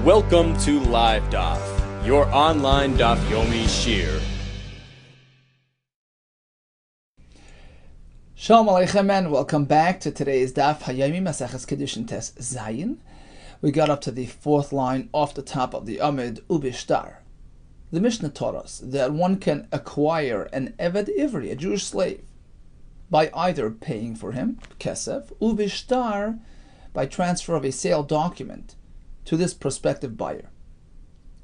Welcome to Live DAF, your online DAF Yomi Shir. Shalom Aleichem and welcome back to today's DAF Hayomi Maseches KIDDUSHIN Tes Zayin. We got up to the fourth line off the top of the Amid Ubishtar. The Mishnah taught us that one can acquire an Eved Ivri, a Jewish slave, by either paying for him, Kesef, Ubishtar, by transfer of a sale document to this prospective buyer.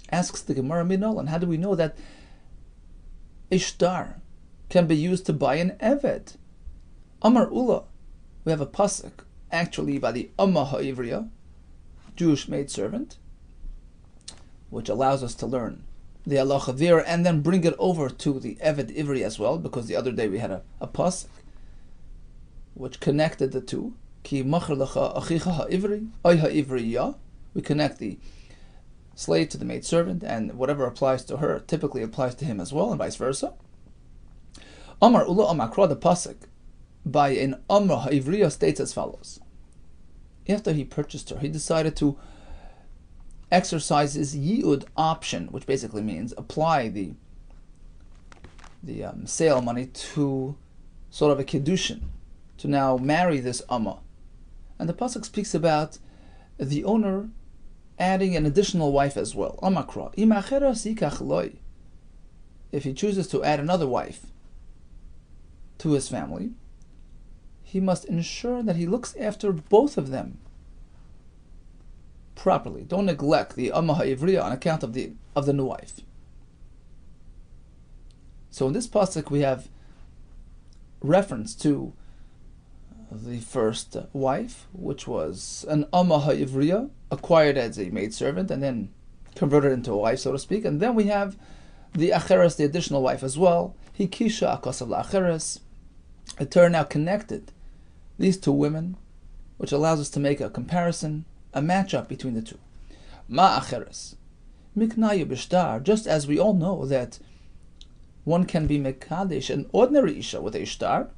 Asks the Gemara Minolan, how do we know that Ishtar can be used to buy an Eved? Amar Ula, we have a pasuk, actually by the Amma Ha'ivriya, Jewish maidservant, which allows us to learn the halacha there and then bring it over to the Eved Ivri as well, because the other day we had a pasuk which connected the two. Ki machar lecha achicha ha'ivri, ay ha'ivriya. We connect the slave to the maidservant, and whatever applies to her typically applies to him as well, and vice versa. Amar Ula Amakra, the pasuk by an Amr Ha'ivriya states as follows. After he purchased her, he decided to exercise his yi'ud option, which basically means apply the sale money to sort of a kiddushin, to now marry this Amma. And the pasuk speaks about the owner adding an additional wife as well. Amakra, imachera sikach loy. If he chooses to add another wife to his family, he must ensure that he looks after both of them properly. Don't neglect the Amma Ha'ivriya on account of the new wife. So in this pasuk we have reference to the first wife, which was an Amma Ha'ivriya, acquired as a maidservant and then converted into a wife, so to speak. And then we have the Acheres, the additional wife as well. Hikisha Akosav La'acheres. A Torah now connected these two women, which allows us to make a comparison, a matchup between the two. Ma Acheres. Miknayu Bishtar, just as we all know that one can be Mekadesh, an ordinary Isha with a Shtar.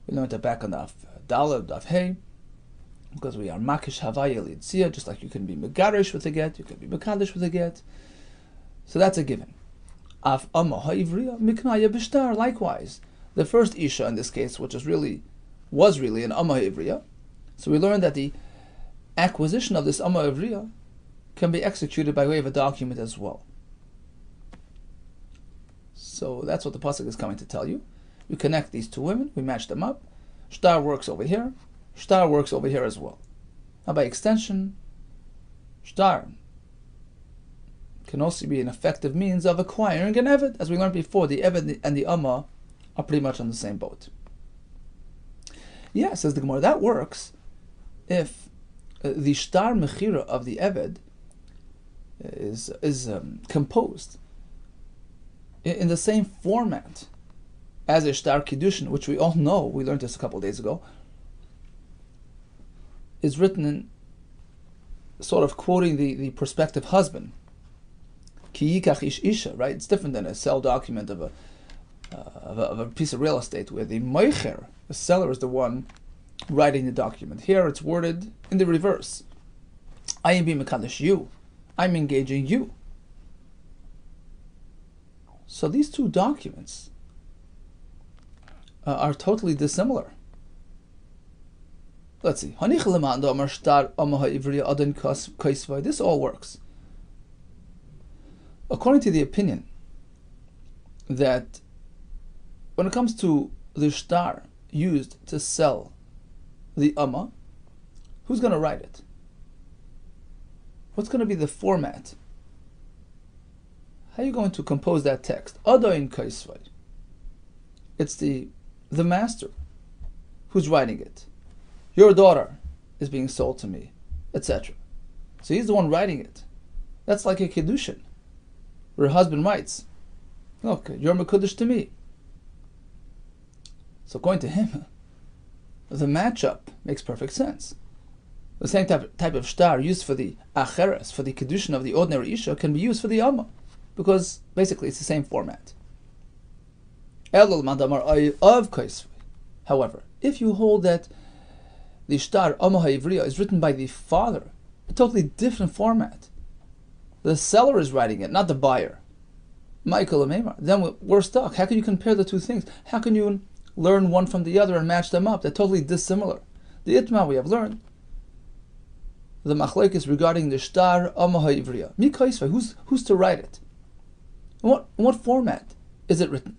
We learned that back on Daf Daled, Daf Hey, because we are Makish Havaya Litzia, just like you can be Megarish with a get, you can be Mekadesh with a get. So that's a given. Af Amma Ha'ivriya Miknaya Bishtar, likewise. The first Isha in this case, which was really an Amma Ha'ivriya. So we learned that the acquisition of this Amma Ha'ivriya can be executed by way of a document as well. So that's what the pasuk is coming to tell you. We connect these two women, we match them up. Shtar works over here, Shtar works over here as well. Now by extension, Shtar can also be an effective means of acquiring an Eved. As we learned before, the Eved and the Amma are pretty much on the same boat. Yeah, says the Gemara, that works if the Shtar Mechira of the Eved is composed in the same format as a Shtar Kiddushin, which we all know, we learned this a couple of days ago, is written in sort of quoting the prospective husband. Ki yikach ish isha, right? It's different than a sell document of a piece of real estate where the meicher, the seller, is the one writing the document. Here it's worded in the reverse. I am being mekadesh you. I'm engaging you. So these two documents are totally dissimilar. Let's see. This all works. According to the opinion that when it comes to the shtar used to sell the Amma, who's going to write it? What's going to be the format? How are you going to compose that text? It's the master who's writing it. Your daughter is being sold to me, etc. So he's the one writing it. That's like a kiddushin, where a husband writes, look, you're mekudesh to me. So according to him, the matchup makes perfect sense. The same type of shtar used for the acheres, for the kiddushin of the ordinary isha, can be used for the amma, because basically it's the same format. However, if you hold that the shtar Amma Ha'ivriya is written by the father, a totally different format, The seller is writing it, not the buyer. Michael and Maymar. Then we're stuck. How can you compare the two things? How can you learn one from the other and match them up? They're totally dissimilar. The Itma we have learned. The machlekes regarding the shtar Amma Ivriya. Mikaisvai, who's to write it? In what format is it written?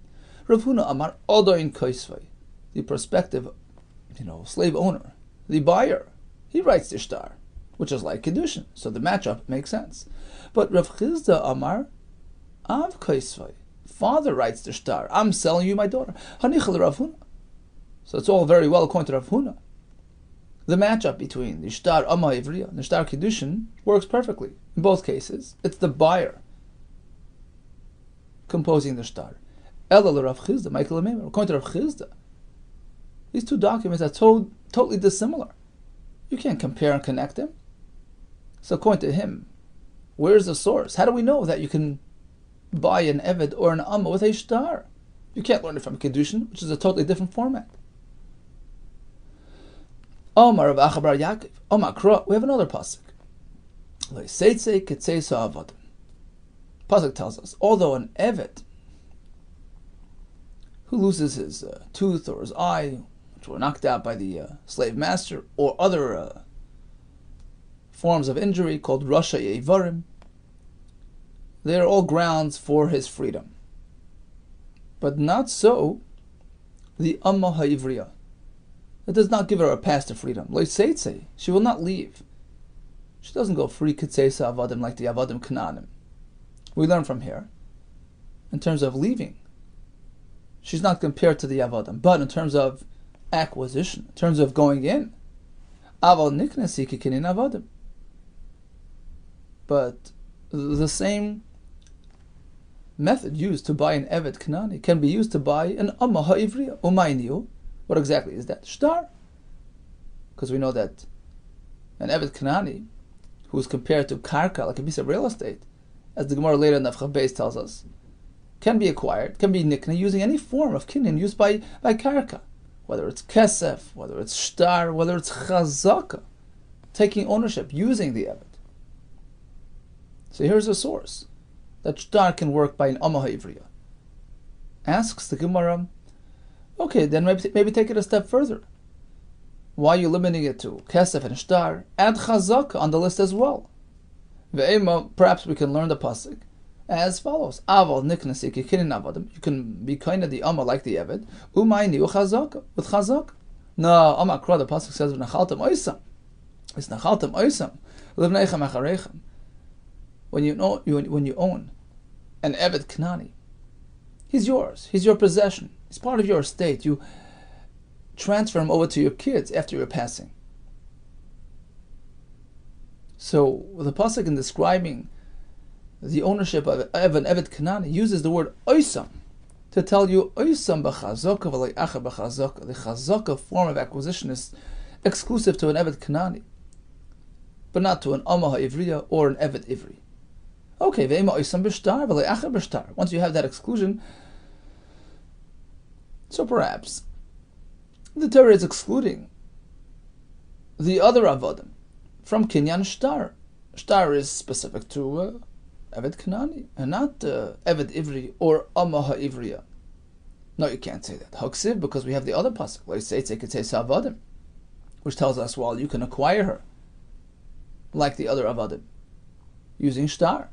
Rav Huna Amar Odain Kaisvai, the prospective, slave owner, the buyer, he writes the shtar, which is like Kiddushin, so the matchup makes sense. But Rav Chizda Amar Av Kaisvai, father writes the shtar. I'm selling you my daughter. Hanichel Rav Huna. So it's all very well according to Rav Huna. The matchup between the shtar Amma Ivriya and the shtar Kiddushin works perfectly. In both cases, it's the buyer composing the shtar. Ela Rav Chizda, Michael Amemar, according to Rav Chizda, these two documents are totally dissimilar. You can't compare and connect them. So according to him, where's the source? How do we know that you can buy an Eved or an Amma with a shtar? You can't learn it from Kiddushin, which is a totally different format. Omar of Achabar Yaakov, Omar Kra, we have another pasuk. Pasuk tells us, although an Eved who loses his tooth or his eye, which were knocked out by the slave master, or other forms of injury called Rasha Yevarim, they are all grounds for his freedom. But not so the Amma Ha'ivriya. It does not give her a pass to freedom. She will not leave. She doesn't go free Kitseisa Avadim like the Avadim Canaanim. We learn from here, in terms of leaving, she's not compared to the Avadim. But in terms of acquisition, in terms of going in, Aval Niknesi Kikinin Avadim. But the same method used to buy an Eved Kanani can be used to buy an Amma Ha'ivriya. Umayniu. What exactly is that? Shtar. Because we know that an Eved Kanani, who is compared to Karka, like a piece of real estate, as the Gemara later in Nafcha Beis tells us, can be acquired, can be nikna, using any form of kinyan used by Karka. Whether it's Kesef, whether it's Shtar, whether it's Chazaka, taking ownership, using the Eved. So here's a source that Shtar can work by an Amma Ha'ivriya. Asks the Gemara, okay, then maybe take it a step further. Why are you limiting it to Kesef and Shtar? Add Chazaka on the list as well. Perhaps we can learn the pasuk as follows: Aval niknasi kikinin avadim. You can be kind of the Amma like the Eved. Umayni uchazaka with Chazaka. No, Amma Kra, the pasuk says v'nachaltem oisam. It's nachaltem oisam livneichem achareichem. When you own an Eved Kanani, he's yours. He's your possession. He's part of your estate. You transfer him over to your kids after your passing. So the pasuk in describing the ownership of an Eved Kanani uses the word oisam to tell you oisam b'chazaka v'lei'acha b'chazaka. The chazaka form of acquisition is exclusive to an Eved Kanani, but not to an Amma Ha'ivriya or an Eved Ivri. Okay, ve'ema oisam b'shtar v'lei'acha b'shtar. Once you have that exclusion, so perhaps the Torah is excluding the other avodim from Kinyan Shtar. Shtar is specific to Eved Kanani and not Eved Ivri or Amma Ha'ivriya. No, you can't say that. Haksiv, because we have the other pasuk, avodim, which tells us, well, you can acquire her like the other avodim using Shtar.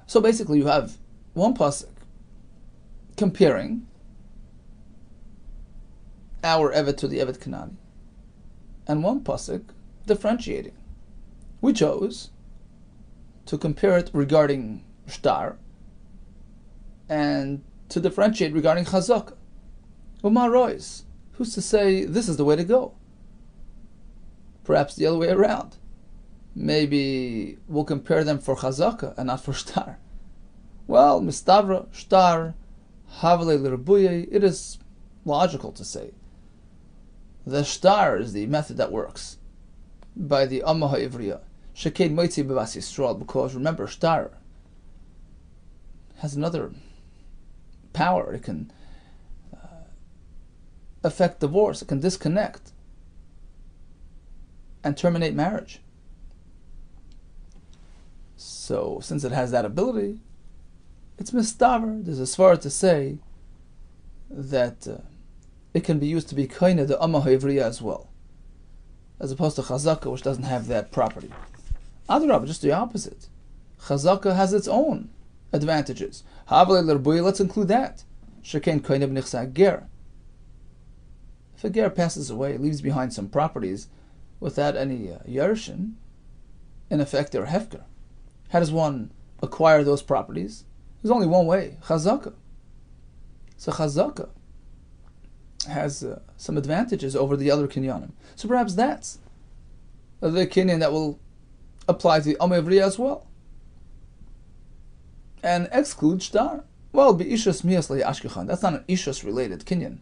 So basically, you have one pasuk comparing our Eved to the Eved Kanani, and one pasuk differentiating. We chose to compare it regarding Shtar and to differentiate regarding Chazaka. Umar Rois, who's to say this is the way to go? Perhaps the other way around. Maybe we'll compare them for Chazaka and not for Shtar. Well, Mistavra, Shtar, Havale L'Rebuye, it is logical to say the Shtar is the method that works by the Amma Ha'ivriya. Shekein Moitzi B'Bas Yisrael, because remember, Shtar has another power. It can affect divorce. It can disconnect and terminate marriage. So, since it has that ability, it's mistaver. There's a svara to say that it can be used to be kaina the amma ha'ivriya as well, as opposed to chazaka, which doesn't have that property. Adrabah, just the opposite. Chazaka has its own advantages. Let's include that. Shekain kaina b'nichsa ger. If a ger passes away, leaves behind some properties without any yerushin, in effect they're hefker. How does one acquire those properties? There's only one way, chazaka. So chazaka has some advantages over the other kinyanim. So perhaps that's the kinyan that will apply to the Amavriya as well. And exclude shtar. Well, be ishus miyas li ashkechan. That's not an ishus related kinyan.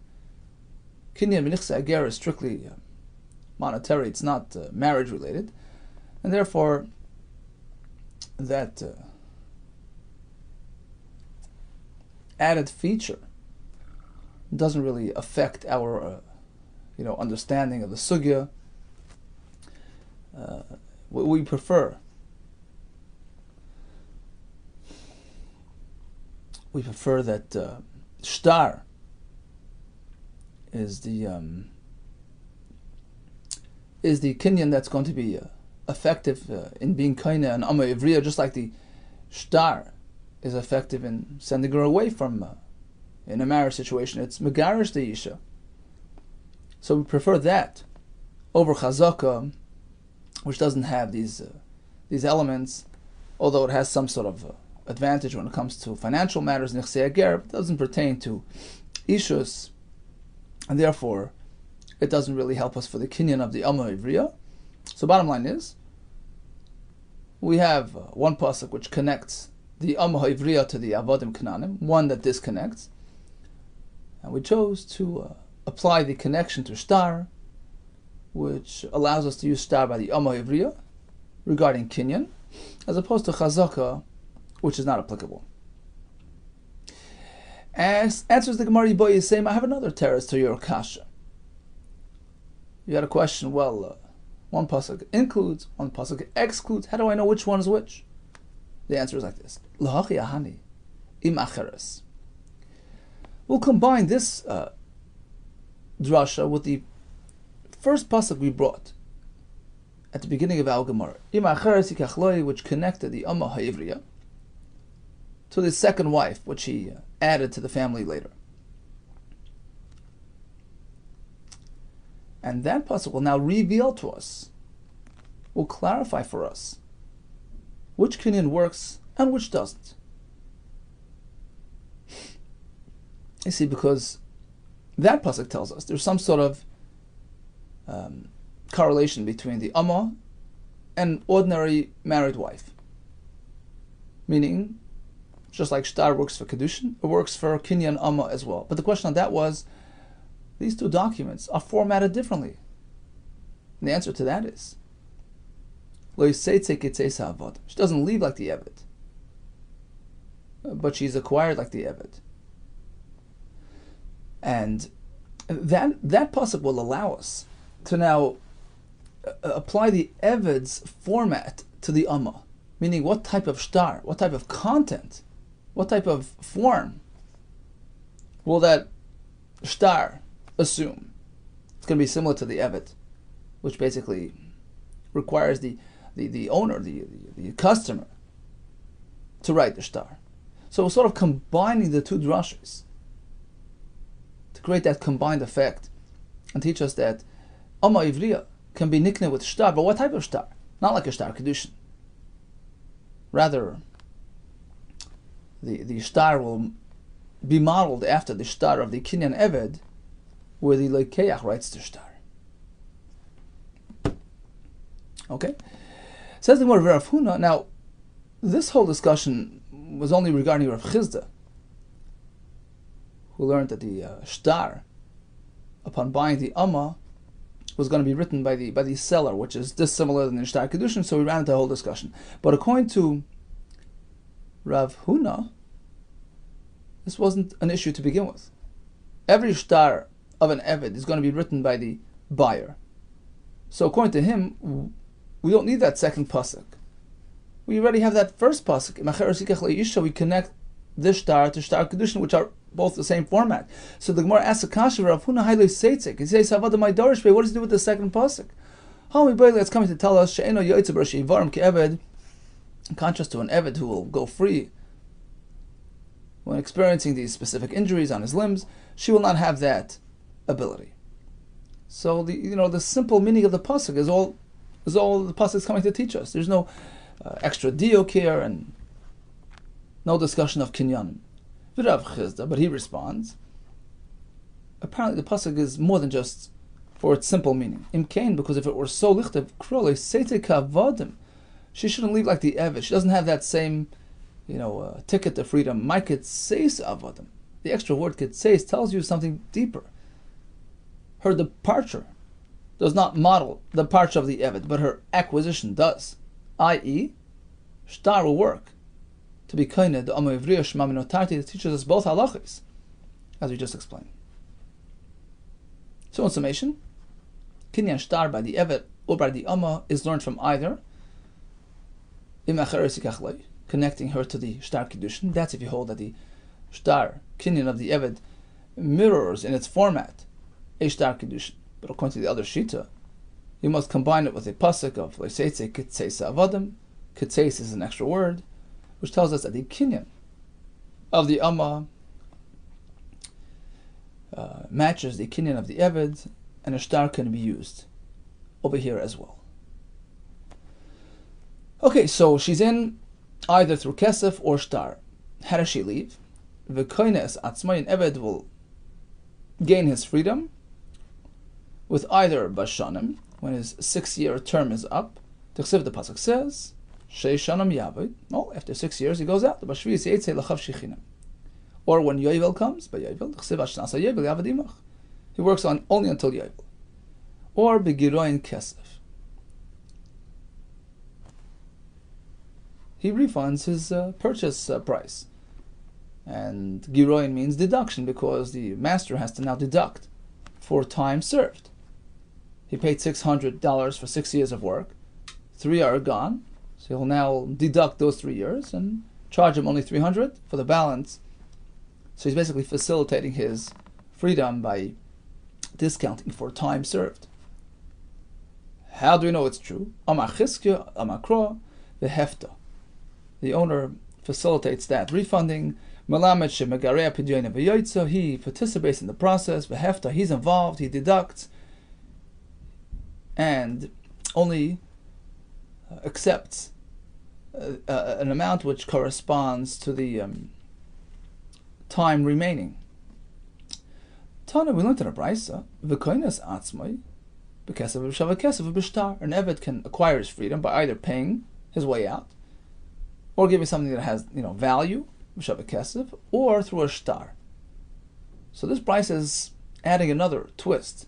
Kinyan b'nichsa ager is strictly monetary. It's not marriage related, and therefore that added feature doesn't really affect our understanding of the sugya. We prefer that shtar is the kinyan that's going to be effective in being kaina and amma ivriya, just like the shtar is effective in sending her away from in a marriage situation. It's megarish the isha. So we prefer that over chazaka, which doesn't have these elements, although it has some sort of advantage when it comes to financial matters. Nichsei ager, but doesn't pertain to ishus, and therefore it doesn't really help us for the kinyan of the amma ivriya. So bottom line is, we have one pasuk which connects the amma ivriya to the avodim kananim, one that disconnects, and we chose to apply the connection to shtar, which allows us to use shtar by the amma ivriya regarding kinyan, as opposed to chazaka, which is not applicable. As answers the Gemara Yiboy is saying, I have another teretz to your kasha. You had a question, well, one pasuk includes, one pasuk excludes. How do I know which one is which? The answer is like this. L'hachi ahani im acheres. We'll combine this drasha with the first pasuk we brought at the beginning of our Gemara. Im acheres ikachloi, which connected the amma ha'ivriya to the second wife, which he added to the family later. And that pasuk will now reveal to us, will clarify for us, which kinyan works and which doesn't. You see, because that pasuk tells us there's some sort of correlation between the amma and ordinary married wife. Meaning, just like shtar works for kiddushin, it works for kinyan amma as well. But the question on that was, these two documents are formatted differently. And the answer to that is, she doesn't leave like the Eved, but she's acquired like the Eved. And that pasuk will allow us to now apply the Eved's format to the Amma, meaning what type of shtar, what type of content, what type of form will that shtar assume? It's going to be similar to the Eved, which basically requires the owner, the customer, to write the shtar. So we're sort of combining the two drashas to create that combined effect and teach us that Amma Ivriya can be nicknamed with shtar, but what type of shtar? Not like a shtar kiddushin. Rather, the shtar will be modeled after the shtar of the Kinyan Eved, where the Lekeach writes the shtar. Okay? Says the word Rav Huna. Now, this whole discussion was only regarding Rav Chizda, who learned that the shtar, upon buying the Amma, was going to be written by the seller, which is dissimilar than the shtar kiddushin. So we ran into the whole discussion. But according to Rav Huna, this wasn't an issue to begin with. Every shtar of an Eved is going to be written by the buyer. So according to him, we don't need that second pasuk. we already have that first pasuk. We connect this star to star kiddushin, which are both the same format. So the Gemara asks a kasha, Rav Huna Haile Seitzik. He says, what does he do with the second pasuk? It's coming to tell us, in contrast to an eved who will go free when experiencing these specific injuries on his limbs, she will not have that ability. So the simple meaning of the pasuk is all the pasuk is coming to teach us. There's no extra diok here and no discussion of kinyanim. But he responds, apparently the pasuk is more than just for its simple meaning. Imkain, because if it were so lichtev krole seite kavadim, she shouldn't leave like the eved. She doesn't have that same, ticket to freedom. My kitseis avadim. The extra word kitseis tells you something deeper. Her departure does not model the departure of the eved, but her acquisition does. I.e., shtar will work to be kained the Amma Ivriya Shema Minotarti that teaches us both halachis, as we just explained. So in summation, kinyan shtar by the eved or by the Amma is learned from either connecting her to the shtar kiddushin. That's if you hold that the shtar kinyan of the eved mirrors in its format a shtar kiddushin. But according to the other shita, you must combine it with a pasuk of leseitze kitseis avadim. Kitseis is an extra word, which tells us that the kinyan of the amma matches the kinyan of the eved, and a shtar can be used over here as well. Okay, so she's in either through kesef or shtar. How does she leave? V'koines atzmayin eved will gain his freedom with either bashanim, when his 6-year term is up. The pasuk says, Sheishanam Yavod. Oh, after 6 years he goes out. Or when Yovel comes, by Yovel, he works on only until Yovel. Or Begiroin Kesef. He refunds his purchase price. And Giroin means deduction, because the master has to now deduct for time served. He paid $600 for 6 years of work. 3 are gone. So he'll now deduct those 3 years and charge him only $300 for the balance. So he's basically facilitating his freedom by discounting for time served. How do we know it's true? Amar Chizkiya, Amar Kro, the hefta. The owner facilitates that refunding. He participates in the process. The hefta, he's involved, he deducts, and only accepts an amount which corresponds to the time remaining. Tana, we learned in a brisa, v'koines atzmai, b'kesav v'shava kesav v'bishtar. An eved can acquire his freedom by either paying his way out, or giving something that has value, v'shava kesav, or through a shtar. So this brisa is adding another twist.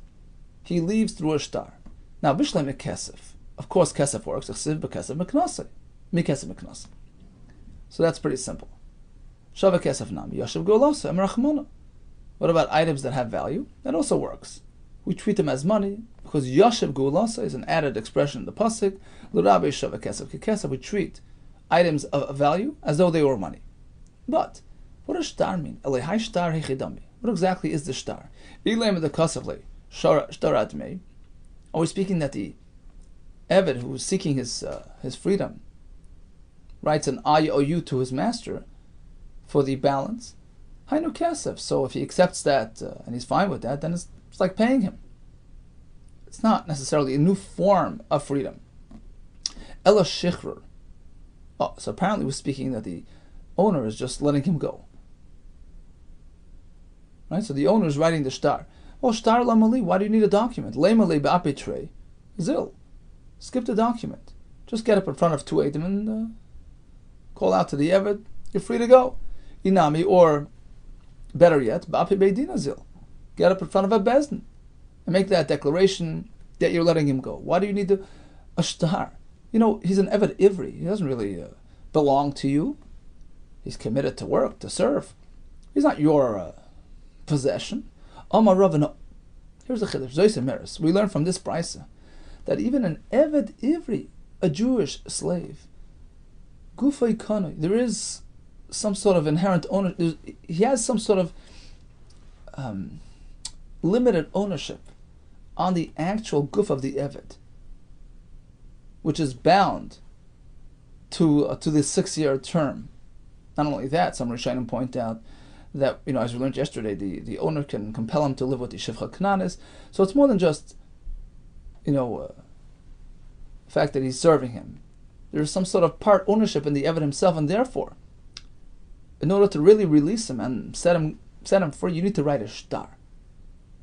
He leaves through a shtar. Now, b'shlem kesef. Of course, kesef works. Chsiv b'kesef meknasei. Mikesef meknasei. So that's pretty simple. Shava kesef nam yashav golasa emrachmona. What about items that have value? That also works. We treat them as money because yashav golasa is an added expression in the pasuk. L'rabe shava kesef kekesef. We treat items of value as though they were money. But what does shtar mean? Elehai shtar hechidami. What exactly is the shtar? Ilem the kasavle shtarat may. Are we speaking that the eved who is seeking his freedom writes an IOU to his master for the balance? Hainu kesef. So if he accepts that and he's fine with that, then it's like paying him. It's not necessarily a new form of freedom. Ela shichrur. Oh, so apparently we're speaking that the owner is just letting him go. Right? So the owner is writing the shtar. Oh, shtar lamali, why do you need a document? Lemali ba'apitre zil. Skip the document. Just get up in front of two Eidim and call out to the eved, you're free to go. Inami, or better yet, ba'api beidina zil. Get up in front of a bezdin and make that declaration that you're letting him go. Why do you need a shtar? He's an eved ivri. He doesn't really belong to you. He's committed to work, to serve. He's not your possession. Amar Ravana. Here's the chiddush. Zoyse Meres. We learn from this brisa that even an eved ivri, a Jewish slave, Gufay kanoi. There is some sort of inherent ownership. He has some sort of limited ownership on the actual guf of the eved, which is bound to the 6-year term. Not only that, some Rishonim point out that, as we learned yesterday, the owner can compel him to live with the Shivcha Kananis. So it's more than just, the fact that he's serving him. There's some sort of part ownership in the Eved himself, and therefore, in order to really release him and set him free, you need to write a shtar.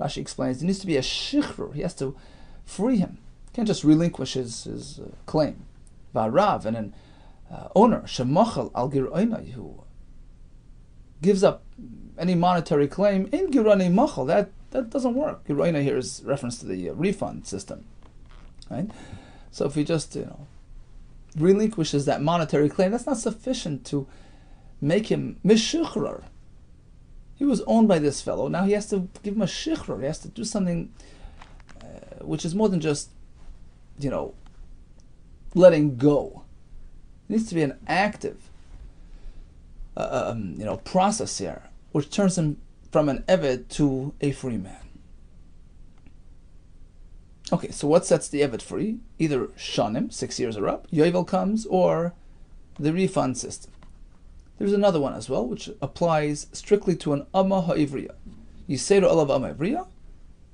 Rashi explains, there needs to be a shichrur. He has to free him. He can't just relinquish his claim. Va'rav, and an owner, shemachal al giroinai, who gives up any monetary claim, in gironi machal, that doesn't work. Giroinai here is reference to the refund system. Right? So if he just, relinquishes that monetary claim, that's not sufficient to make him mishuchrar. He was owned by this fellow. Now he has to give him a shichrar. He has to do something which is more than just, letting go. It needs to be an active, process here, which turns him from an eved to a free man. Okay, so what sets the eved free? Either shanim, 6 years are up, yovel comes, or the refund system. There's another one as well, which applies strictly to an amma ha'ivriya. Yiseiru alav amma ivriya,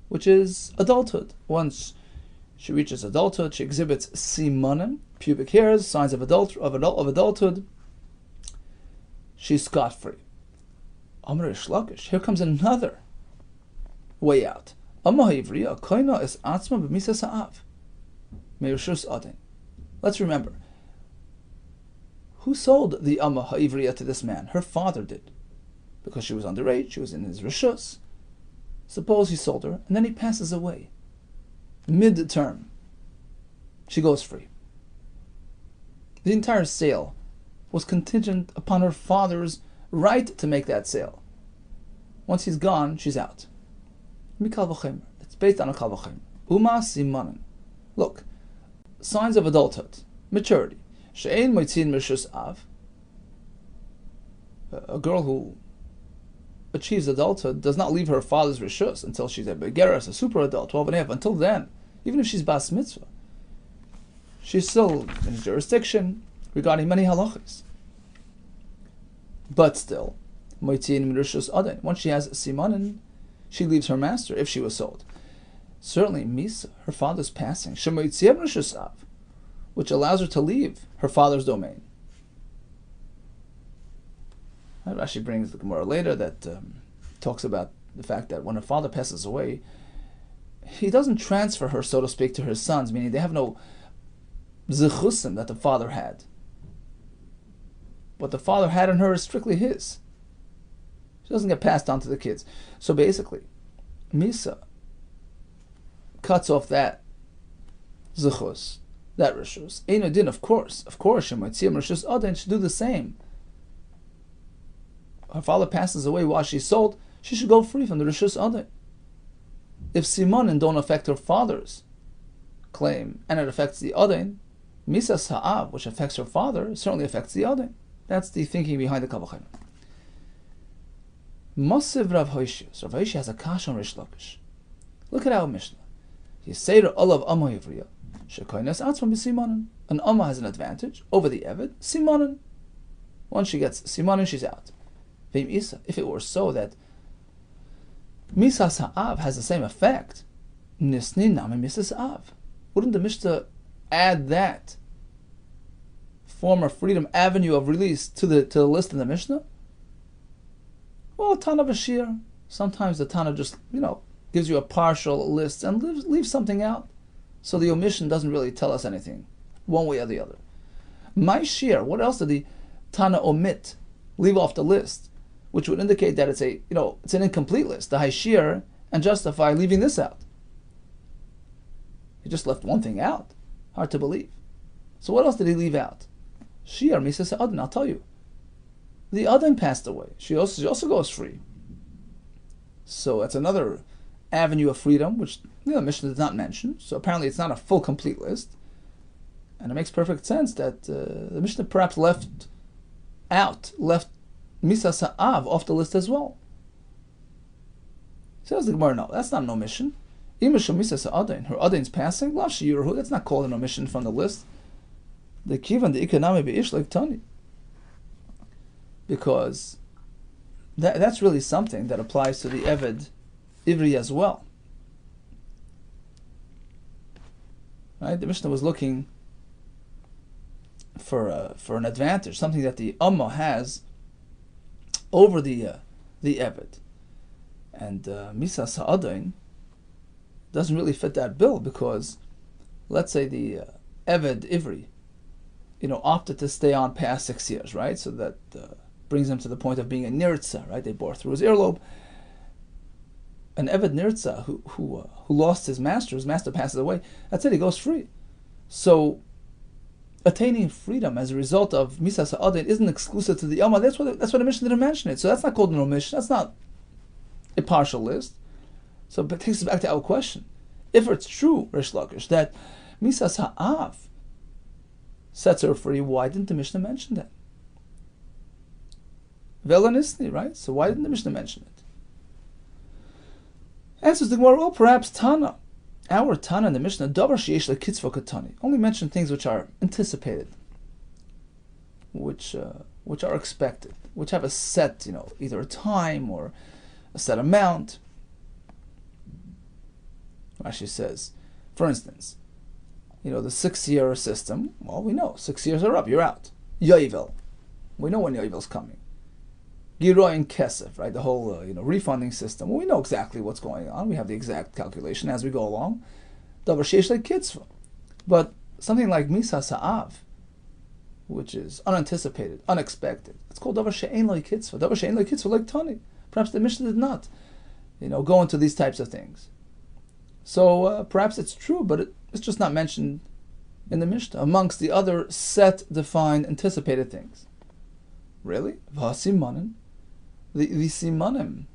which is adulthood. Once she reaches adulthood, she exhibits simanim, pubic hairs, signs of adulthood. She's scot-free. Amr Shlakish, here comes another way out. Amma ha'ivriya, koina is atzma b'misa sa'av. Me'ushus adin. Let's remember, who sold the Amma ha'ivriya to this man? Her father did. Because she was underage, she was in his rishus. Suppose he sold her, and then he passes away. Mid-term, she goes free. The entire sale was contingent upon her father's right to make that sale. Once he's gone, she's out. It's based on a kal v'chomer. Uma simanin. Look, signs of adulthood, maturity. She'ein moitzin mishus av. A girl who achieves adulthood does not leave her father's rishus until she's a begeres, a super adult, 12 and a half. Until then, even if she's bas mitzvah, she's still in jurisdiction regarding many halachas. But still, moitzin mishus adin. Once she has simanin, she leaves her master if she was sold. Certainly, Misa, her father's passing, shemoitzin mishus av, which allows her to leave her father's domain. Rashi brings the Gemara later that talks about the fact that when her father passes away, he doesn't transfer her, so to speak, to his sons, meaning they have no zechusim that the father had. What the father had in her is strictly his. She doesn't get passed on to the kids. So basically, Misa cuts off that zechus, that rishus. Eino din, of course, Shemaitziyam rishus Adin should do the same. Her father passes away while she's sold, she should go free from the rishus Adin. If simanin don't affect her father's claim, and it affects the Adin, Misas Ha'av, which affects her father, certainly affects the Adin. That's the thinking behind the kal v'chomer. Masiv Rav Hoshia. Rav Hoshia has a kash on Rish Lakish. Look at our Mishnah. Yiseiru olav amma hivriya. Shekoines atzma b'simanin. An amma has an advantage over the eved. Simanin. Once she gets simanin, she's out. V'im isa. If it were so that misas ha'av has the same effect, nisnin nami misas ha'av. Wouldn't the Mishnah add that former freedom avenue of release to the list in the Mishnah? Well, Tana Bashir, sometimes the Tana just, gives you a partial list and leaves something out. So the omission doesn't really tell us anything, one way or the other. My shir, what else did the Tana omit, leave off the list, which would indicate that it's it's an incomplete list, the high shir, and justify leaving this out? He just left one thing out. Hard to believe. So what else did he leave out? Shir, Misas Adin, I'll tell you. The Adin passed away. She also goes free. So that's another avenue of freedom, which the Mishnah does not mention. So apparently it's not a full, complete list. And it makes perfect sense that the Mishnah perhaps left Misas Ha'av off the list as well. Says the Gemara, no, that's not an omission. Imashal Misas Ha'adain, her Adain's passing, Lav Shiyurahu, that's not called an omission from the list. The Kivan, the Ikanami Be'ish like Tani. Because that's really something that applies to the Eved Ivri as well. Right? The Mishnah was looking for an advantage, something that the Ummah has over the Eved. And Misas Ha'adain doesn't really fit that bill, because let's say the Eved Ivri, opted to stay on past 6 years, right? So that brings him to the point of being a Nirtza, right? They bore through his earlobe. An Eved Nirtza who lost his master passes away, that's it, he goes free. So attaining freedom as a result of Misas Ha'adain isn't exclusive to the Ummah. That's why the Mishnah didn't mention it. So that's not called an omission. That's not a partial list. So it takes us back to our question. If it's true, Rish Lakish, that Misas Ha'av sets her free, why didn't the Mishnah mention that? Velanisni, right? So why didn't the Mishnah mention it? Answers the Gemara, well, perhaps Tana. Our Tana in the Mishnah, Davar sheyesh lekitzva katani, only mention things which are anticipated, which are expected, which have a set, either a time or a set amount. Rashi says, for instance, the 6-year system, well, we know 6 years are up, you're out. Yovel, we know when Yovel's coming. Giroy and Kesef, right? The whole refunding system. Well, we know exactly what's going on. We have the exact calculation as we go along. Davar sheish lekitzva, but something like Misas Ha'av, which is unanticipated, unexpected, it's called Davar she'ein lekitzva. Davar she'ein lekitzva like Tani. Perhaps the Mishnah did not, go into these types of things. So perhaps it's true, but it's just not mentioned in the Mishnah amongst the other set, defined, anticipated things. Really? V'hasimanim. The simanim,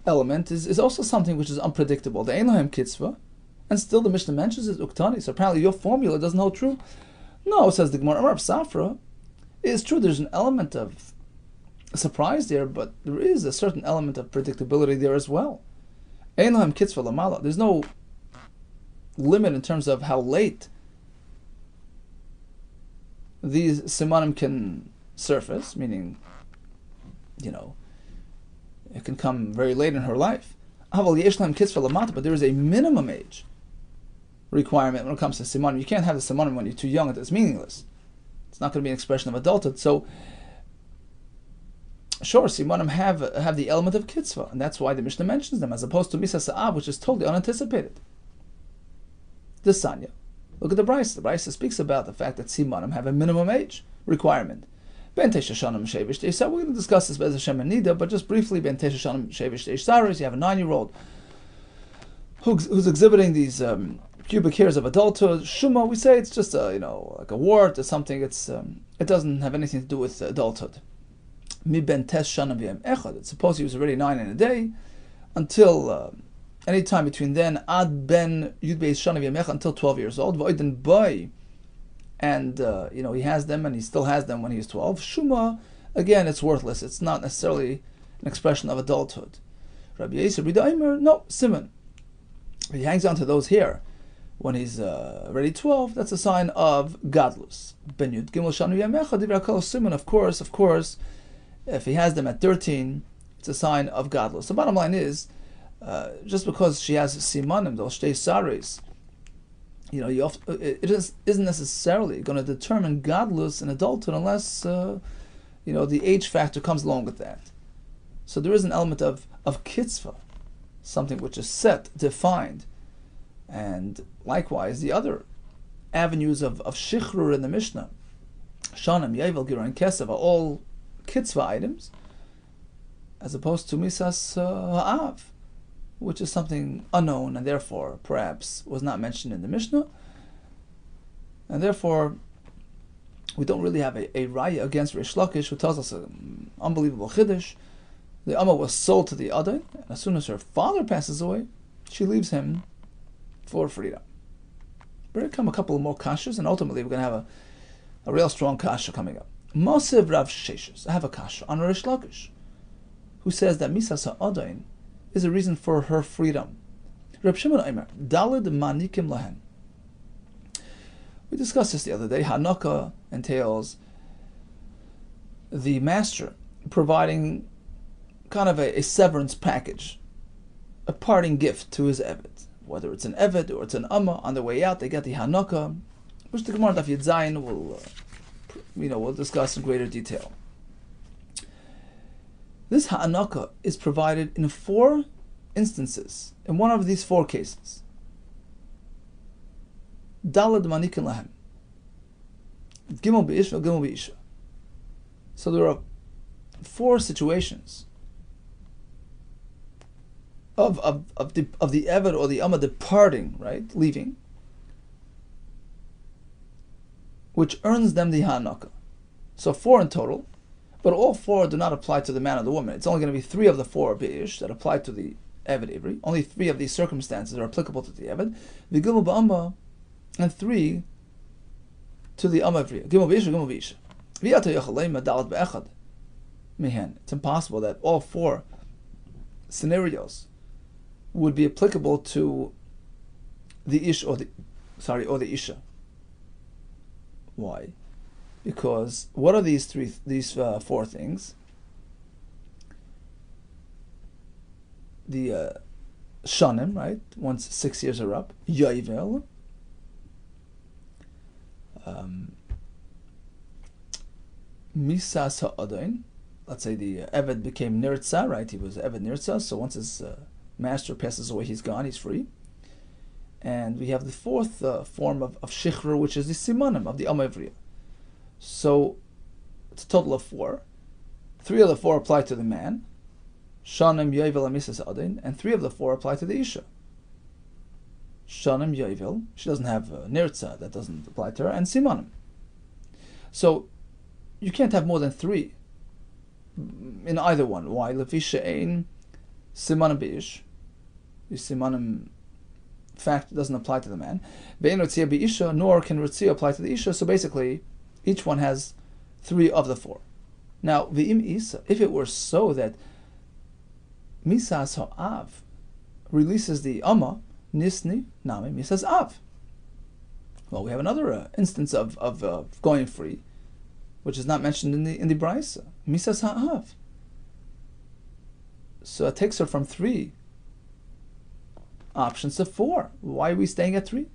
element is also something which is unpredictable. The ein lahem kitzva, and still the Mishnah mentions it uktani. So apparently your formula doesn't hold true. No, says the Gemara. Amar Safra, it's true. There's an element of surprise there, but there is a certain element of predictability there as well. Ein lahem kitzva lamala. There's no limit in terms of how late these simanim can surface, meaning, it can come very late in her life. But there is a minimum age requirement when it comes to simanim. You can't have the simanim when you're too young; it's meaningless. It's not going to be an expression of adulthood. So, sure, simanim have the element of kitzvah, and that's why the Mishnah mentions them, as opposed to Misas Ha'av, which is totally unanticipated. The Sanya. Look at the Brisa. The Brisa speaks about the fact that simanim have a minimum age requirement. Ben Tesha Shanim Shevish Teisar. We're going to discuss this Bez Hashem and Nida, but just briefly, Ben Tesha Shanim Shevish Teisar, you have a 9-year-old who's exhibiting these pubic hairs of adulthood. Shuma, we say it's just like a wart or something. It doesn't have anything to do with adulthood. Mi Ben Tesh Shanim V'Yem Echad. Suppose he was already 9 in a day until any time between then, Ad Ben Yud Beis Shana V'Yem Echad, until 12 years old. V'Oiden Boy. And, he has them, and he still has them when he's 12. Shuma, again, it's worthless. It's not necessarily an expression of adulthood. Rabbi Yehuda, no, Simon. He hangs on to those here when he's already 12. That's a sign of gadlus. Ben Yud Gimel Shana V'Yem Echad, Divrei HaKol Simon, of course, if he has them at 13, it's a sign of gadlus. The bottom line is, just because she has simanim, those shtei saris, it isn't necessarily going to determine godless in adulthood unless the age factor comes along with that. So there is an element of kitzvah, something which is set, defined, and likewise the other avenues of shichrur in the Mishnah, shanim, yavel, gira, and kesef, are all kitzvah items, as opposed to misas ha'av, which is something unknown and therefore perhaps was not mentioned in the Mishnah. And therefore, we don't really have a raya against Rish Lakish, who tells us an unbelievable chiddush. The Amma was sold to the Adon, and as soon as her father passes away, she leaves him for freedom. We're going to come a couple more kashas, and ultimately we're going to have a real strong kasha coming up. Mosiv Rav Sheshes, I have a kasha on Rish Lakish, who says that Misas Ha'adain is a reason for her freedom. Reb Shimon Omer, Dalid Manikim Lahen. We discussed this the other day. Hanaka entails the master providing kind of a severance package, a parting gift to his Eved. Whether it's an Eved or it's an Amma, on the way out they get the Hanaka, which the Gemara Daf Yud Zayin we'll discuss in greater detail. This Hanaka is provided in 4 instances, in one of these 4 cases. Dalad Manikin Lahem. Gimel Be'isha, Gimel Be'isha. So there are 4 situations of the Eved or the Amma departing, right, leaving, which earns them the Hanaka. So 4 in total, but all 4 do not apply to the man or the woman. It's only going to be 3 of the 4 Be'ish that apply to the Eved Ivri. Only 3 of these circumstances are applicable to the Eved. The Gimel Ba'amma, and 3 to the Amma Ivri. Gimel Be'ish, Gimel Be'isha. It's impossible that all 4 scenarios would be applicable to the Ish or the Isha. Why? Because what are these 4 things? The Shanim, right? Once 6 years are up. Yovel. Misas Ha'adain. Let's say the Eved became Nirtza, right? He was Eved Nirtza, so once his master passes away, he's gone, he's free. And we have the 4th form of Shichr, which is the Simanim of the Amma Ivriya. So it's a total of 4. 3 of the 4 apply to the man, Shanim, Yovel, and Misas Ha'adain, and 3 of the 4 apply to the Isha. Shanim, Yovel, she doesn't have Nirtza, that doesn't apply to her, and Simanim. So you can't have more than 3 in either one. Why? Lefisha ein simanim beish. The simanim fact doesn't apply to the man. Ve'en ritzia beisha, nor can ritzia apply to the isha. So basically, each one has 3 of the 4. Now, ve'im isa, if it were so that misas ha'av releases the amma, nisni nami misas av. Well, we have another instance of going free, which is not mentioned in the Braisa. Misas ha'av. So it takes her from 3 options to 4. Why are we staying at 3?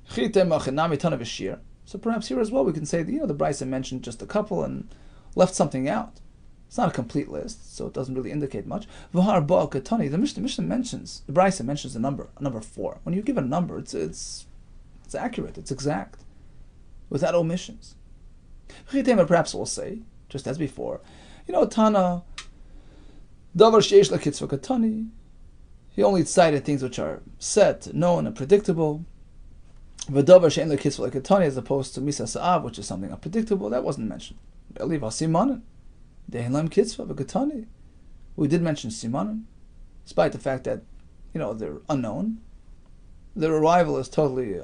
So perhaps here as well we can say that, the Braisa mentioned just a couple and left something out. It's not a complete list, so it doesn't really indicate much. The Mishnah mentions, the Braisa mentions a number 4. When you give a number, it's accurate, it's exact, without omissions. Perhaps we'll say, just as before, Tana, Davar Sheish Lakitzva Katani, he only cited things which are set, known, and predictable. V'Davar Shein Lakitzva Katani, as opposed to Misa Sa'av, which is something unpredictable, that wasn't mentioned. Eliv HaSimanin, Dehilam Kitzva V'Katani. We did mention Simanin, despite the fact that, they're unknown. Their arrival is totally,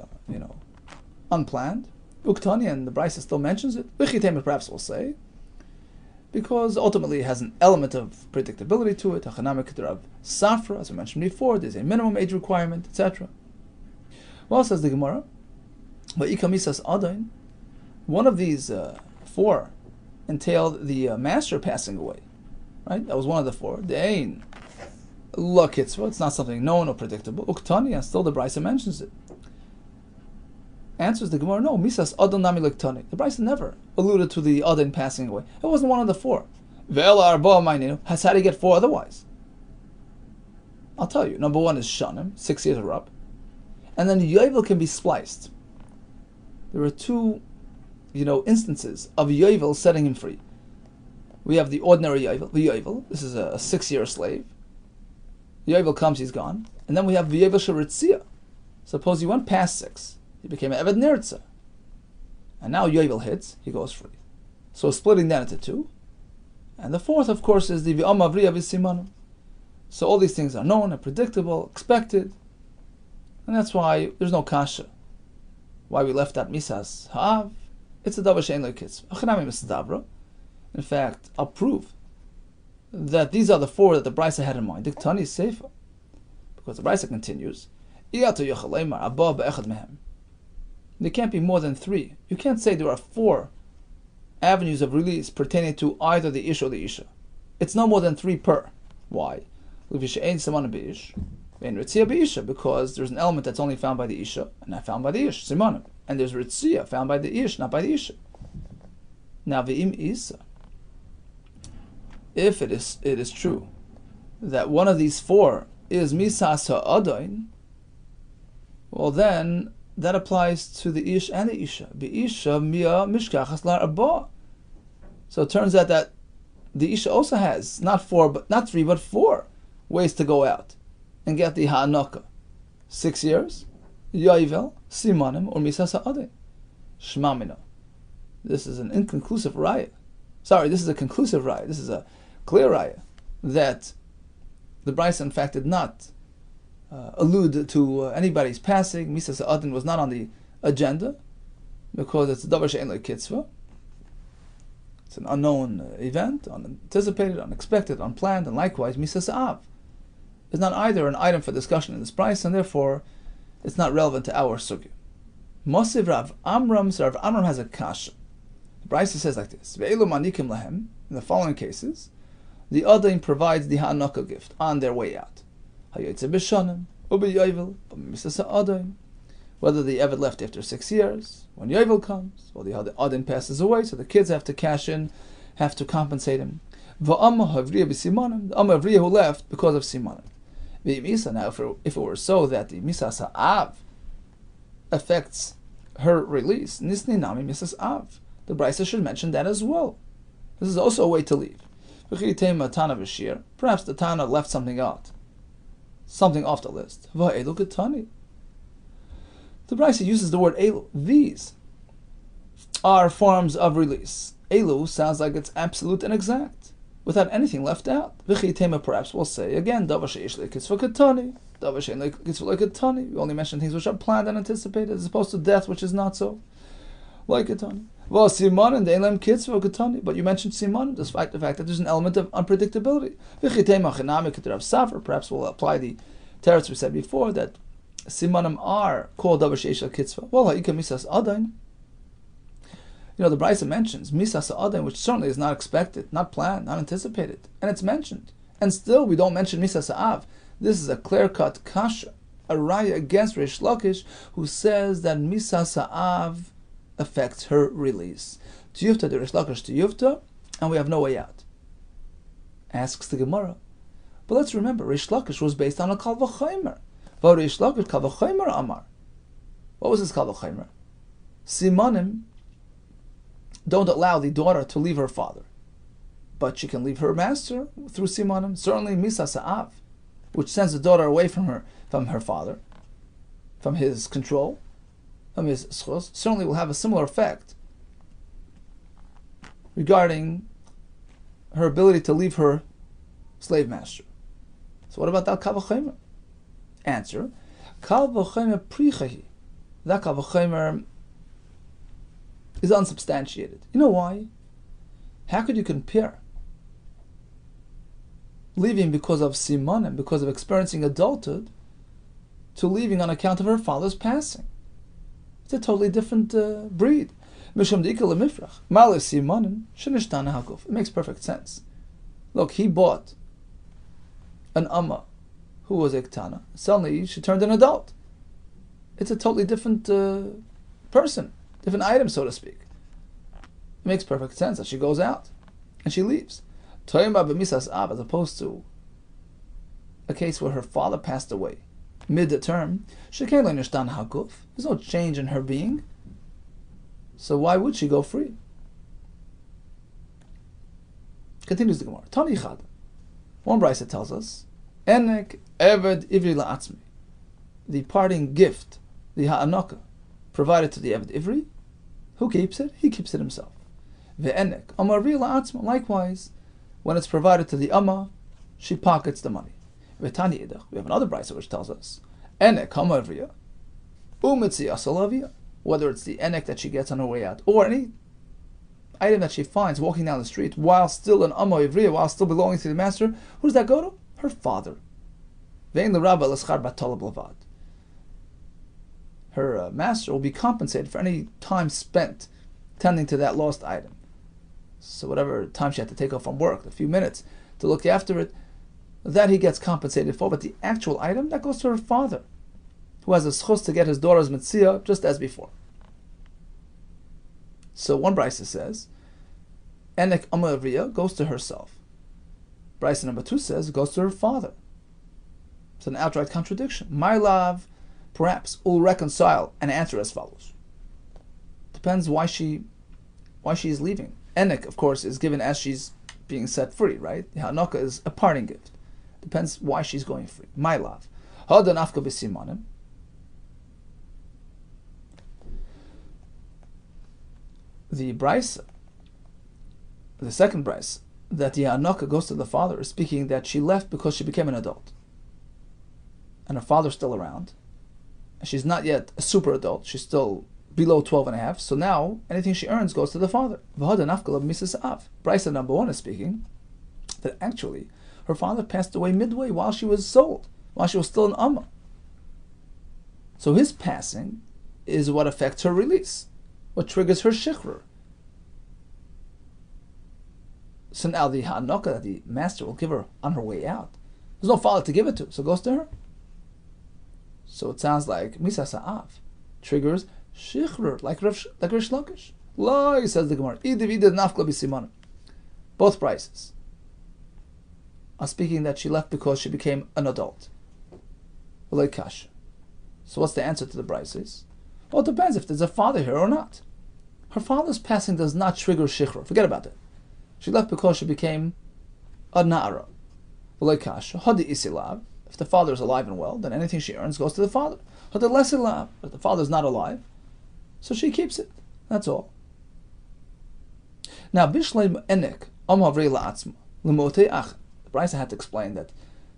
unplanned. Uktani, and the Brisa still mentions it. V'chitema, perhaps we'll say, because ultimately it has an element of predictability to it. Hachanamik Rav Safra, as we mentioned before, there's a minimum age requirement, etc. Well, says the Gemara, Va'ikamisas Adain, one of these 4 entailed the master passing away. Right? That was one of the 4. The Ein La Kitzvah, it's not something known or predictable. Uktani, and still the Brisa mentions it. Answers the Gemara, no, Misas Adon Nami Lektani. The Brisa never alluded to the Adon passing away. It wasn't one of the 4. Ve'ela Arba Maininu, has had to get 4 otherwise. I'll tell you. Number 1 is Shanim, 6 years are up. And then Yovel can be spliced. There are 2, instances of Yovel setting him free. We have the ordinary Yovel, the Yovel. This is a 6-year slave. Yovel comes, he's gone. And then we have the Yovel Sharitzia. Suppose he went past 6. He became an Eved Nirtza. And now Yovel hits, he goes free. So splitting that into 2. And the 4th, of course, is the V'am Avriya V'Simanum. So all these things are known and predictable, expected. And that's why there's no kasha. Why we left out misas ha'av. It's a davar she'ein lo kitzva. In fact, I'll prove that these are the four that the Brisa had in mind. Diktani seifa. Because the Brisa continues, there can't be more than three. You can't say there are four avenues of release pertaining to either the ish or the isha. It's no more than three per. Why? Because there's an element that's only found by the isha and not found by the ish, simanim. And there's ritzia found by the ish, not by the isha. Now v'im isa. If it is true that one of these four is misas ha'adain, well then that applies to the ish and the isha. Isha mia mishkachas la'arba. So it turns out that the isha also has not three, but four ways to go out and get the ha'anaka. 6 years, yoivel, simanim, or misas ha'adain. Shmamina. This is an inconclusive raya. Sorry, this is a conclusive raya. This is a clear raya that the Brisa, in fact, did not allude to anybody's passing. Misas ha'adin was not on the agenda because it's a davar she'ein lo kitzva. It's an unknown event, unanticipated, unexpected, unplanned, and likewise misas ha'av is not either an item for discussion in this Brisa, and therefore it's not relevant to our sugya. Mosiv Rav Amram, so Rav Amram has a kasha. The Brisa says like this: Ve'elu manikim lahem. In the following cases, the Adain provides the ha'anaka gift on their way out. Whether the Eved left after 6 years, when Yovel comes, or the Adain passes away, so the kids have to cash in, have to compensate him. The Amma Havriya who left because of Simanim. Now, if it were so that the Misas Ha'av affects her release, Nisni Nami Misas Av, the Brisa should mention that as well. This is also a way to leave. Perhaps the Tana left something out, something off the list. The Brisa uses the word Elu. These are forms of release. Elu sounds like it's absolute and exact, without anything left out. Perhaps we'll say again, we only mention things which are planned and anticipated, as opposed to death, which is not so. Like Ketani. Well, Siman and Elam kids for Ketani, but you mentioned Siman, despite the fact that there's an element of unpredictability. Perhaps we'll apply the teretz we said before that Simanim are called Davar Sheishal Kitzvah. Well, Ha'ika Misas Adain. The Brisa mentions Misas Adain, which certainly is not expected, not planned, not anticipated, and it's mentioned. And still, we don't mention Misas Ha'av. This is a clear-cut kasha, a raya against Reish Lakish, who says that Misas Ha'av affects her release. Tiyufta de Reish Lakish Tiyufta, and we have no way out. Asks the Gemara. But let's remember, Reish Lakish was based on a Kal V'chaymer. Reish Lakish Kal V'chaymer Amar. What was his Kal V'chaymer? Simanim don't allow the daughter to leave her father, but she can leave her master through Simanim. Certainly Misas Ha'av, which sends the daughter away from her father, from his control, from his schos, certainly will have a similar effect regarding her ability to leave her slave master. So what about that Kal V'chaymer? Answer: Kal V'chaymer prichahi. That Kal V'chaymer is unsubstantiated. You know why? How could you compare leaving because of simanim, because of experiencing adulthood, to leaving on account of her father's passing? It's a totally different breed. It makes perfect sense. Look, he bought an amma who was a ktana. Suddenly she turned an adult. It's a totally different person, different item, so to speak. It makes perfect sense that she goes out and she leaves. As opposed to a case where her father passed away mid-term, there's no change in her being, so why would she go free? Continues the Gemara. Tani Chad. One Brisa tells us, Enek Eved Ivri La'atzmi, the parting gift, the ha'anaka, provided to the Eved Ivri. Who keeps it? He keeps it himself. Ve'enek Amari La'atzma. Likewise, when it's provided to the Amma, she pockets the money. Vetani Idach. We have another Brisa which tells us, Enek hamavriya, umitzi asalavia, whether it's the enek that she gets on her way out, or any item that she finds walking down the street while still an amma ivriya, while still belonging to the master, who does that go to? Her father. Vein l'rabba l'schar batalab lavad. Her master will be compensated for any time spent tending to that lost item. So whatever time she had to take off from work, a few minutes to look after it, that he gets compensated for. But the actual item, that goes to her father, who has a schus to get his daughter's mitzvah just as before. So one brisa says, Enek Amavriya goes to herself. Brisa number 2 says, it goes to her father. It's an outright contradiction. My love, perhaps, will reconcile and answer as follows. Depends why she is leaving. Enek, of course, is given as she's being set free, right? Hanukah is a parting gift. Depends why she's going free. My love. Hada nafka b'simanim. The brisa, the second brisa, that the Hanukah goes to the father, is speaking that she left because she became an adult. And her father's still around. And she's not yet a super adult. She's still below 12 and a half. So now, anything she earns goes to the father. Brisa number 1 is speaking that actually her father passed away midway while she was sold, while she was still an amma. So his passing is what affects her release, what triggers her shikhrur. So now the hanukah that the master will give her on her way out, there's no father to give it to, so it goes to her. So it sounds like Misa Sa'av triggers shikhrur, like Rish Lakish. Lai, says the Gemara. Both prices are speaking that she left because she became an adult. So what's the answer to the prices? Well, it depends if there's a father here or not. Her father's passing does not trigger shikhrur. Forget about it. She left because she became a na'ara. If the father is alive and well, then anything she earns goes to the father. If the father is not alive, so she keeps it. That's all. Now, Bishleim Enek Amavrei La'atzma L'motei Ach. The Brisa had to explain that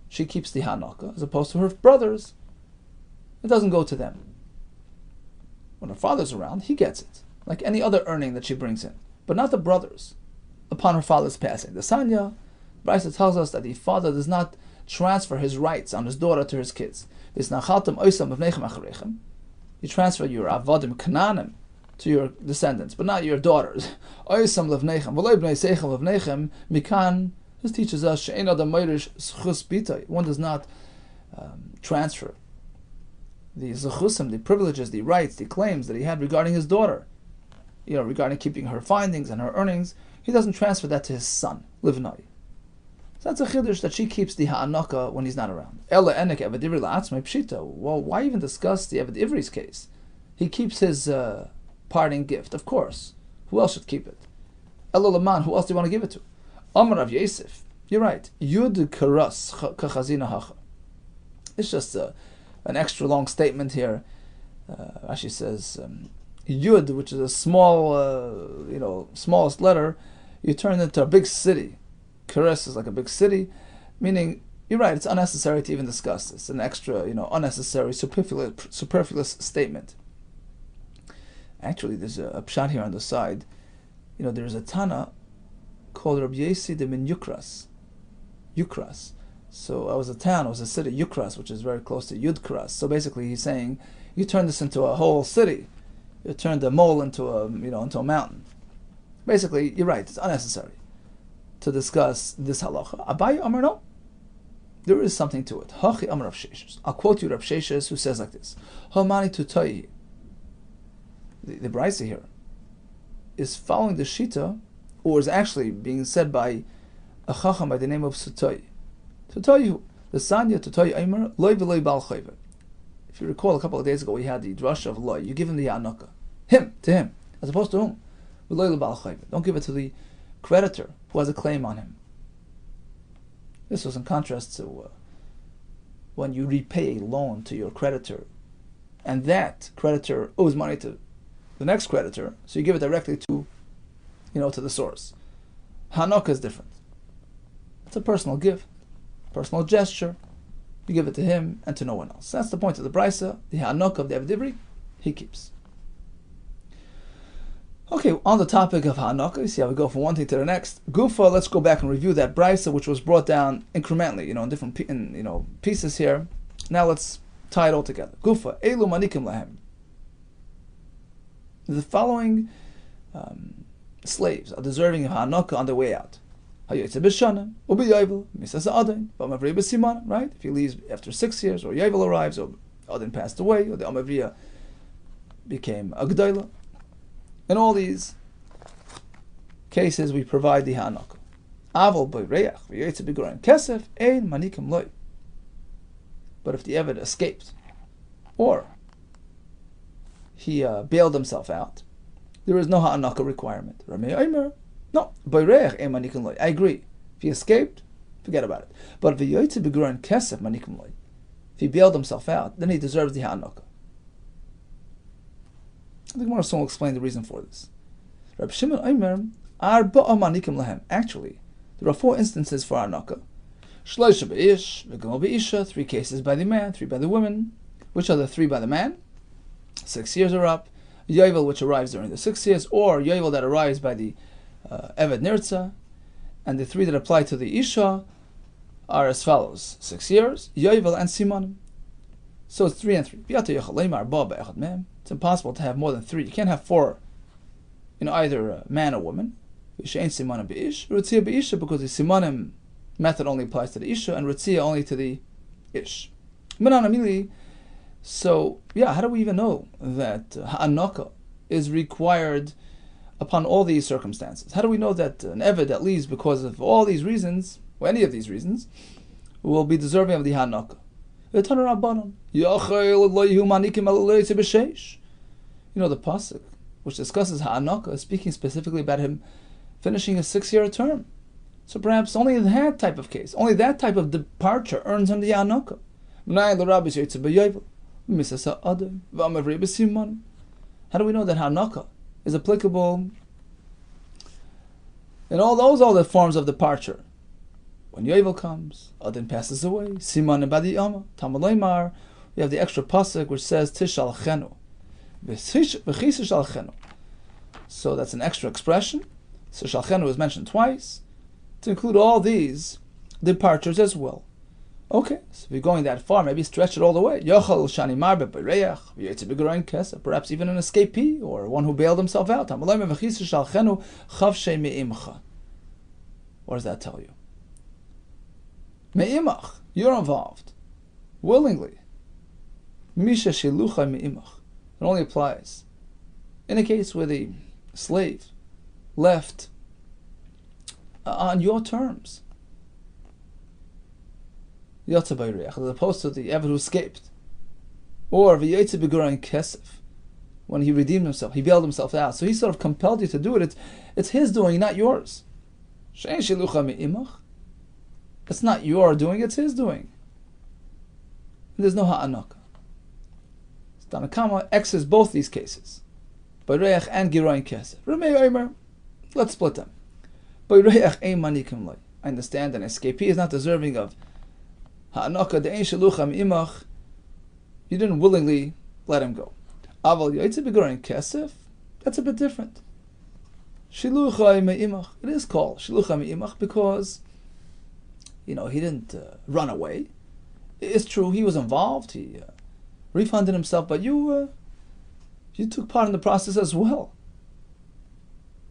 she keeps the Hanukah as opposed to her brothers. It doesn't go to them. When her father's around, he gets it, like any other earning that she brings in, but not the brothers. Upon her father's passing, the Sanya, Brisa tells us that the father does not transfer his rights on his daughter to his kids. You transfer your avodim kananim to your descendants, but not your daughters. This teaches us one does not transfer the zechusim, the privileges, the rights, the claims that he had regarding his daughter, regarding keeping her findings and her earnings. He doesn't transfer that to his son, Livnai. So that's a chiddush that she keeps the ha'anaka when he's not around. Ella enek eved ivri la'atzmei pshita. Well, why even discuss the eved ivri's case? He keeps his parting gift, of course. Who else should keep it? Ella laman. Who else do you want to give it to? Amar of Yosef. You're right. Yud karas kachazina hacha. It's just an extra long statement here. Rashi says Yud, which is a small, smallest letter, you turn it into a big city. Kares is like a big city, meaning, you're right, it's unnecessary to even discuss this. An extra, unnecessary, superfluous statement. Actually, there's a pshat here on the side. There's a Tana called Rabbi Yesi de Min Yukras. Yukras. So it was a city, Yukras, which is very close to Yudkras. So basically he's saying, you turn this into a whole city. You turn the mole into a mountain. Basically, you're right, it's unnecessary to discuss this halacha. Abaye Amar, no. There is something to it. Hachi Amar Rav Sheshes. I'll quote you Rav Sheshes, who says like this. Hamani tutai. The brisa here is following the shita, or is actually being said by a chacham by the name of Sutai. Tutai, the sanya tutai Amar loy v'loy bal chayva. If you recall, a couple of days ago we had the drasha of loy. You give him the yanaka, to him, as opposed to whom? V'loy bal chayva. Don't give it to the creditor who has a claim on him. This was in contrast to when you repay a loan to your creditor, and that creditor owes money to the next creditor, so you give it directly to the source. Hanukah is different. It's a personal gift, personal gesture you give it to him and to no one else. That's the point of the Brisa. The Ha'anok of the Eved Ivri, he keeps. Okay, on the topic of Ha'anok, you see how we go from one thing to the next. Gufa, let's go back and review that Brisa, which was brought down incrementally, in different pieces here. Now let's tie it all together. Gufa, Elu Manikim Lahem. The following slaves are deserving of Ha'anok on their way out. Right? If he leaves after 6 years, or Yovel arrives, or Adin passed away, or the Amavriya became a G'dayla. In all these cases, we provide the Ha'anok. But if the Eved escaped, or he bailed himself out, there is no Ha'anok requirement. No, I agree. If he escaped, forget about it. But if he bailed himself out, then he deserves the Ha'anok. I think Gemara will explain the reason for this. Rabbi Shimon Omer, actually, there are 4 instances for Ha'anok. 3 cases by the man, 3 by the woman. Which are the 3 by the man? 6 years are up. Yovel, which arrives during the 6 years, or Yovel that arrives by the Eved Nirtza. And the 3 that apply to the Isha are as follows: 6 years, Yovel, and Simanim. So it's 3 and 3. It's impossible to have more than 3. You can't have 4, either man or woman. Because the Simanim method only applies to the Isha, and Ritzia only to the Ish. So, how do we even know that Ha'anok is required upon all these circumstances? How do we know that an Eved that leaves because of all these reasons, or any of these reasons, will be deserving of the Ha'anok? The pasuk which discusses Ha'anok is speaking specifically about him finishing a 6-year term. So perhaps only in that type of case, only that type of departure earns him the Ha'anok. How do we know that Ha'anok is applicable in all those other forms of departure? When Yovel comes, Adin passes away, Siman and Badi Yama, Tamalaymar, we have the extra pasuk which says Tishal Chenu. So that's an extra expression. Tishal Chenu is mentioned twice to include all these departures as well. Okay, so if you're going that far, maybe stretch it all the way. Perhaps even an escapee or one who bailed himself out. What does that tell you? Me'imach, you're involved, willingly. Misha shilucha me'imach. It only applies in a case where the slave left on your terms, as opposed to the Eved who escaped, or v'yetze b'gurayin kesef, when he redeemed himself, he bailed himself out. So he sort of compelled you to do it. It's his doing, not yours. She'en shilucha me'imach. It's not your doing, it's his doing. There's no Ha'anok. Tanakama X's both these cases. Bayreach and Giroin Kesef. Ramei Omer, let's split them. Bayreach ein manikim loi. I understand an escapee is not deserving of Ha'anok de'ein shelucha me'imach. You didn't willingly let him go. Aval yoytze b'giroin Kesef, that's a bit different. Shilucha me'imach. It is called Shilucha me'imach because he didn't run away. It's true, he was involved. He refunded himself, but you took part in the process as well.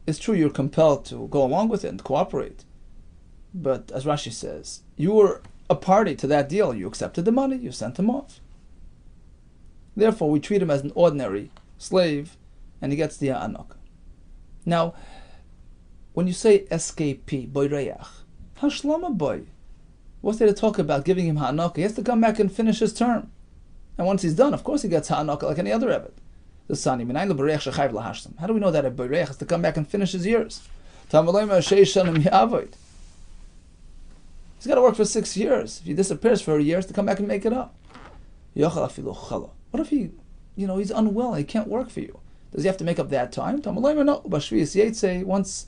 It's true, you're compelled to go along with it and cooperate. But as Rashi says, you were a party to that deal. You accepted the money, you sent him off. Therefore, we treat him as an ordinary slave, and he gets the Ha'anok. Now, when you say escapee, boireach, hashlama boy, what's there to talk about giving him Ha'anok? He has to come back and finish his term. And once he's done, of course he gets Ha'anok like any other Eved. The Sani, how do we know that a Boireach has to come back and finish his years? He's got to work for 6 years. If he disappears for a year, he has to come back and make it up. What if he's unwell and he can't work for you? Does he have to make up that time? No. Once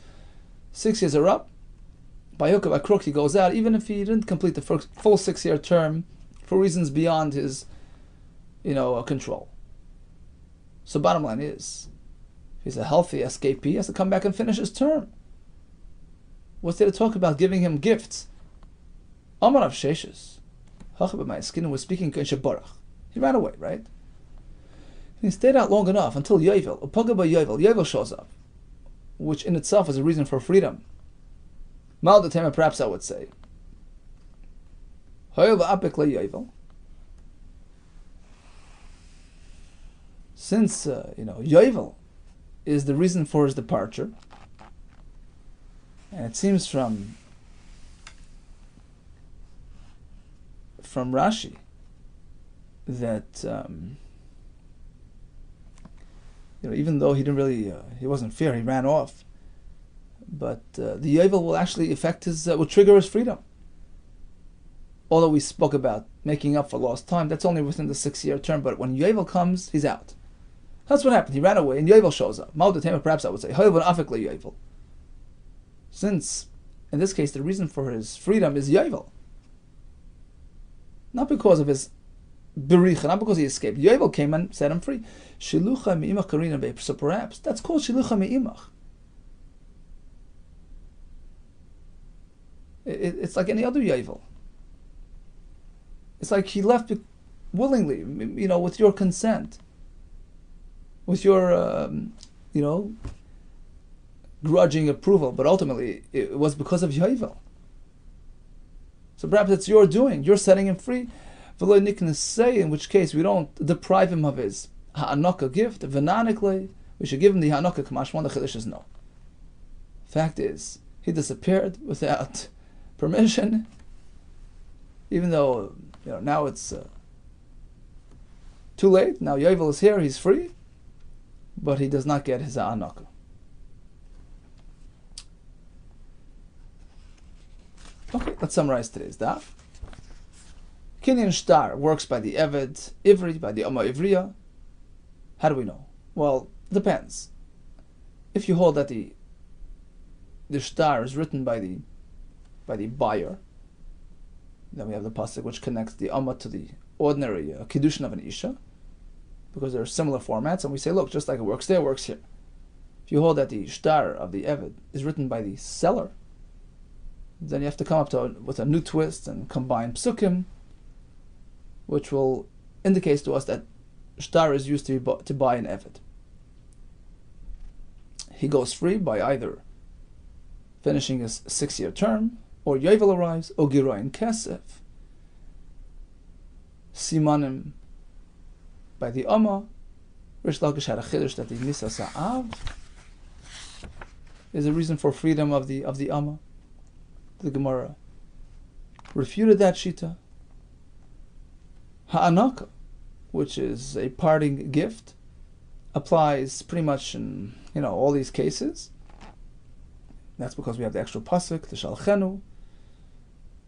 6 years are up, by hook or by crook he goes out, even if he didn't complete the full 6-year term for reasons beyond his, control. So bottom line is, if he's a healthy escapee, he has to come back and finish his term. What's there to talk about giving him gifts? Amar of Sheshes, my skin was speaking Barach. He ran away, right? And he stayed out long enough until Yovel shows up, which in itself is a reason for freedom. Mal the Tema, perhaps I would say. Since Yovel is the reason for his departure, and it seems from Rashi that even though he didn't really, he wasn't fair, he ran off. But the Yovel will actually affect will trigger his freedom. Although we spoke about making up for lost time, that's only within the 6-year term. But when Yovel comes, he's out. That's what happened. He ran away, and Yovel shows up. Perhaps I would say, Yovel. Since, in this case, the reason for his freedom is Yovel. Not because of his bericha, not because he escaped. Yovel came and set him free. Shilucha me'imach karina be'er. So perhaps that's called shilucha me'imach. It's like any other Yovel. It's like he left willingly, with your consent, with your, grudging approval. But ultimately, it was because of Yovel. So perhaps it's your doing. You're setting him free. V'lo niknas say, in which case we don't deprive him of his ha'anaka gift. V'nanikle, we should give him the ha'anaka k'mashmon. The chiddush is no. Fact is, he disappeared without permission, even though now it's too late. Now Yovel is here, he's free, but he does not get his ha'anaka. Okay, let's summarize today's daf. Kinyan shtar works by the Eved, Ivri by the Amma Ivriya. How do we know? Well, depends. If you hold that the shtar is written by the buyer, then we have the pasuk which connects the Amma to the ordinary KIDDUSHIN of an Isha, because there are similar formats, and we say, look, just like it works there, it works here. If you hold that the shtar of the Eved is written by the seller, then you have to come up with a new twist and combine psukim, which will indicate to us that shtar is used to buy an Eved. He goes free by either finishing his 6-year term, or Yovel arrives, or Giroin Kesef. Simanim by the Amma. Rish Lakish had a chiddush that the Nisa Sa'av is a reason for freedom of the Amma. The Gemara refuted that shita. Ha'anaka, which is a parting gift, applies pretty much in all these cases. That's because we have the extra pasuk, the shalchenu.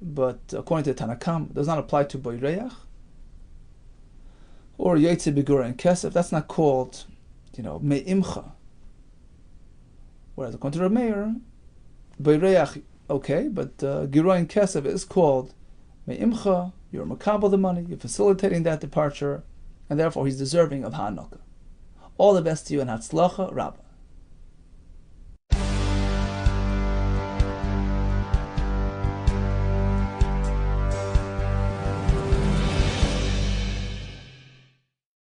But according to Tanakam, it does not apply to boireach or yetze begura and kesef. That's not called, me'imcha. Whereas according to Rabbi Meir, boireach, okay, but giroin kesef is called me'imcha. You're makabel the money. You're facilitating that departure, and therefore he's deserving of ha'anaka. All the best to you and hatzlacha, Rabbah.